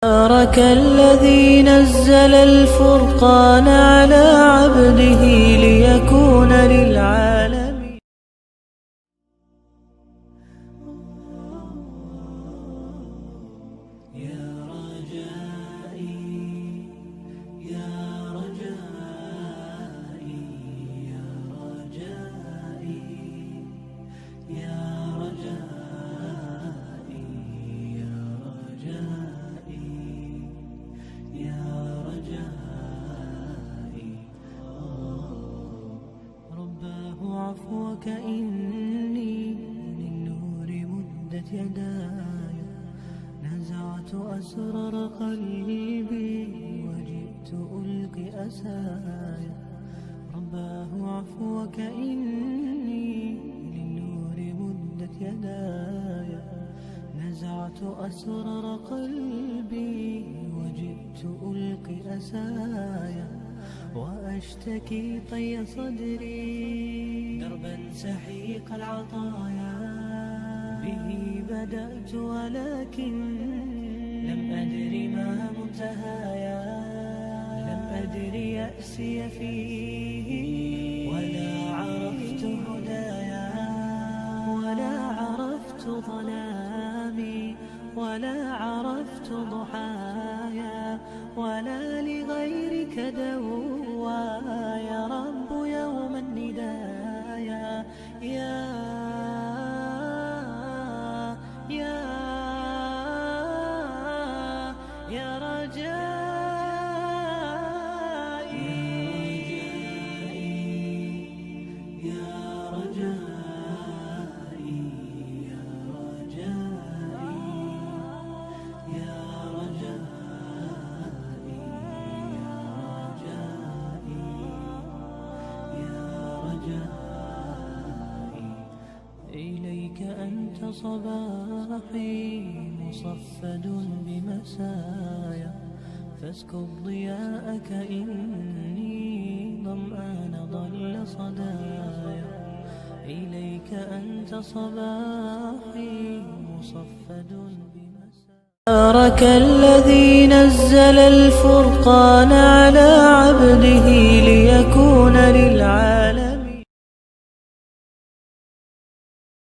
تبارك الذي نزل الفرقان على عبده ليكون للعالمين. يا رجائي يا رجائي يا رجائي يا رجائي يا رجائي يا رجائي رباه عفوك إني للنور مدت يداي نزعت أسرار قلبي وجئت ألقي أساي رباه عفوك إني للنور مدت يداي نزعت أسرار قلبي وجئت ألقي أسايا وأشتكي طي صدري دربا سحيق العطايا به بدأت ولكن لم أدر ما منتهايا لم أدر يأسي فيه ولا عرفت هدايا ولا عرفت ظلامي ولا عرفت ضحايا ولا لغيرك دوايا رب يوم الندايا يا رجائي يا رجائي يا رجائي يا رجائي يا رجائي إليك أنت صباحي مصفد بمسايا فاسكب ضياءك إني ظمآن ضل صدايا إليك أنت صباحي مصفد بمسايا تبارك الذي نزل الفرقان على عبده ليكون للعالمين.